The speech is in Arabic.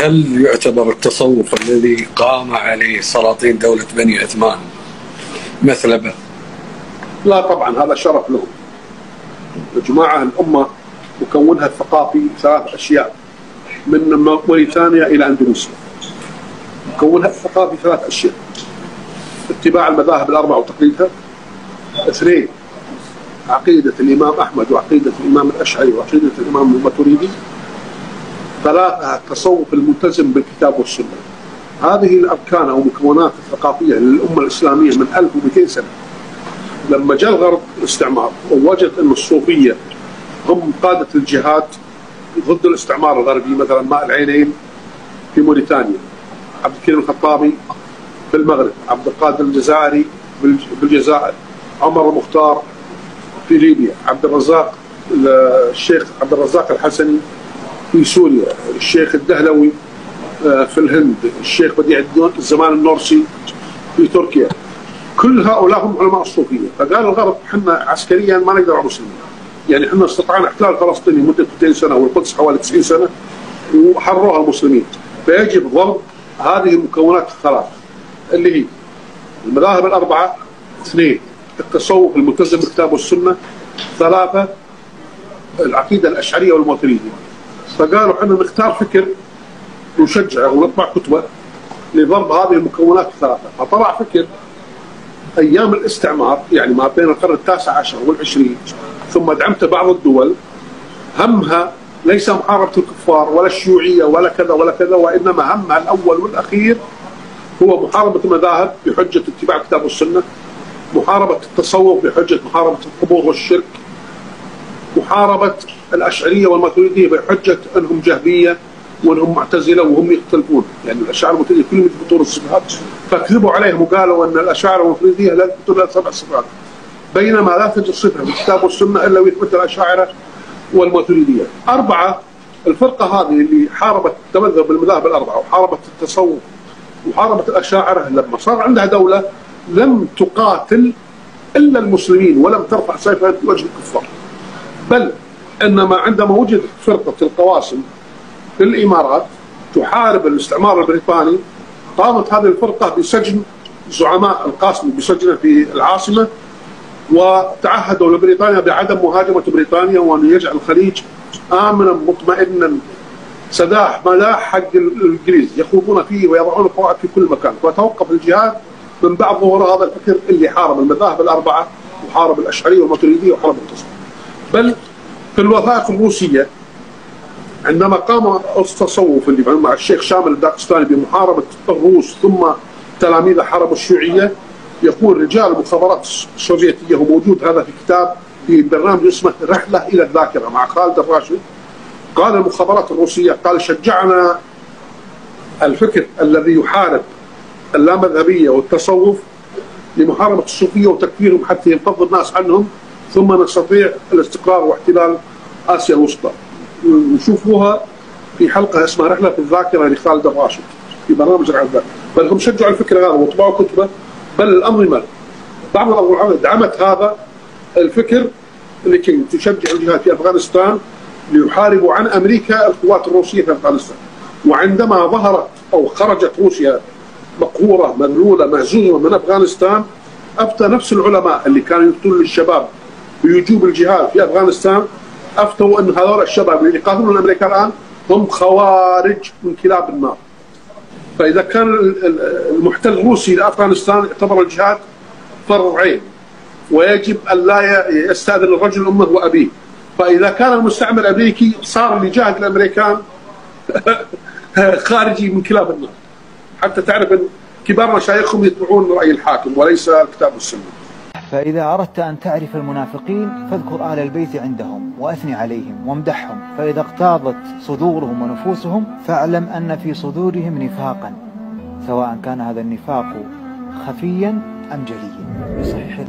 هل يعتبر التصوف الذي قام عليه سلاطين دولة بني عثمان مثلبة؟ لا طبعا، هذا شرف لهم. يا جماعة، الأمة مكونها الثقافي ثلاث أشياء، من موريتانيا إلى أندونيسيا. مكونها الثقافي ثلاث أشياء: اتباع المذاهب الأربع وتقليدها. اثنين، عقيدة الإمام أحمد وعقيدة الإمام الأشعري وعقيدة الإمام الماتريدي. ثلاثة، التصوف الملتزم بالكتاب والسنة. هذه الأركان أو مكونات الثقافية للأمة الإسلامية من 1200 سنة. لما جاء الغرب الاستعمار ووجد أن الصوفية هم قادة الجهاد ضد الاستعمار الغربي، مثلا ماء العينين في موريتانيا، عبد الكريم الخطابي في المغرب، عبد القادر الجزائري بالجزائر، عمر المختار في ليبيا، عبد الرزاق الشيخ عبد الرزاق الحسني في سوريا، الشيخ الدهلوي في الهند، الشيخ بديع الزمان النورسي في تركيا. كل هؤلاء هم علماء الصوفية. فقال الغرب احنا عسكريا ما نقدر على المسلمين، يعني احنا استطعنا احتلال فلسطين لمدة 200 سنة والقدس حوالي 90 سنة وحرروها المسلمين، فيجب ضرب هذه المكونات الثلاث اللي هي المذاهب الأربعة. اثنين، التصوف الملتزم بالكتاب والسنة. ثلاثة، العقيدة الأشعرية والماتريدية. فقالوا احنا نختار فكر نشجعه ونطبع كتبه لضرب هذه المكونات الثلاثة. فطلع فكر أيام الاستعمار، يعني ما بين القرن التاسع عشر والعشرين، ثم دعمت بعض الدول، همها ليس محاربة الكفار ولا الشيوعية ولا كذا ولا كذا، وإنما همها الأول والأخير هو محاربة المذاهب بحجة اتباع الكتاب والسنة، محاربة التصوف بحجة محاربة القبور والشرك، محاربة الأشعرية والماتريدية بحجة أنهم جهمية وأنهم معتزلة وهم يختلفون، يعني الأشاعرة والماتريدية كلهم يثبتون الصفات، فكذبوا عليهم وقالوا أن الأشاعرة والماتريدية لا يثبتون إلا 7 صفات، بينما لا توجد صفة في الكتاب والسنة إلا ويثبت الأشاعرة والماتريدية. 4، الفرقة هذه اللي حاربت تمذهب بالمذاهب الأربعة وحاربت التصوف وحاربت الأشاعرة، لما صار عندها دولة لم تقاتل إلا المسلمين ولم ترفع سيفها في وجه الكفار، بل إنما عندما وجدت فرقة القواسم في الإمارات تحارب الاستعمار البريطاني، قامت هذه الفرقة بسجن زعماء القاسم بسجنه في العاصمة، وتعهدوا لبريطانيا بعدم مهاجمة بريطانيا وأن يجعل الخليج آمنا مطمئنا سداح ملاح حق الإنجليز يخوضون فيه ويضعون القواعد في كل مكان. وتوقف الجهاد من بعد ظهور هذا الفكر اللي حارب المذاهب الأربعة وحارب الأشعرية والماتريدية وحارب التصوف. بل في الوثائق الروسية عندما قام التصوف اللي مع الشيخ شامل الداغستاني بمحاربة الروس ثم تلاميذ حاربوا الشيوعية، يقول رجال المخابرات السوفيتية، وموجود هذا في كتاب في برنامج اسمه رحلة إلى الذاكرة مع خالد الراشد، قال المخابرات الروسية قال شجعنا الفكر الذي يحارب اللامذهبية والتصوف لمحاربة الصوفية وتكفيرهم حتى ينفض الناس عنهم، ثم نستطيع الاستقرار واحتلال آسيا الوسطى. نشوفوها في حلقة اسمها رحلة في الذاكرة لخالد الراشد في برنامج رحلة الذاكرة. بل هم شجعوا الفكر هذا وطبعوا كتبه، بل الأنظمة بعض الأنظمة دعمت هذا الفكر لكي تشجع الجهاد في أفغانستان ليحاربوا عن أمريكا القوات الروسية في أفغانستان. وعندما ظهرت أو خرجت روسيا مقهورة مذلولة مهزومة من أفغانستان، أفتى نفس العلماء اللي كانوا يقتلون للشباب بوجوب الجهاد في أفغانستان، أفتوا أن هذول الشباب اللي يقاتلون الأمريكا الآن هم خوارج من كلاب النار. فإذا كان المحتل الروسي لأفغانستان اعتبر الجهاد فرض عين ويجب أن لا يستأذن الرجل أمه وأبيه، فإذا كان المستعمر الأمريكي صار اللي جاهد الأمريكان خارجي من كلاب النار، حتى تعرف أن كبار مشايخهم يتبعون رأي الحاكم وليس الكتاب والسنة. فإذا أردت أن تعرف المنافقين فاذكر أهل البيت عندهم وأثني عليهم وامدحهم، فإذا اغتاظت صدورهم ونفوسهم فاعلم أن في صدورهم نفاقا، سواء كان هذا النفاق خفيا أم جليا.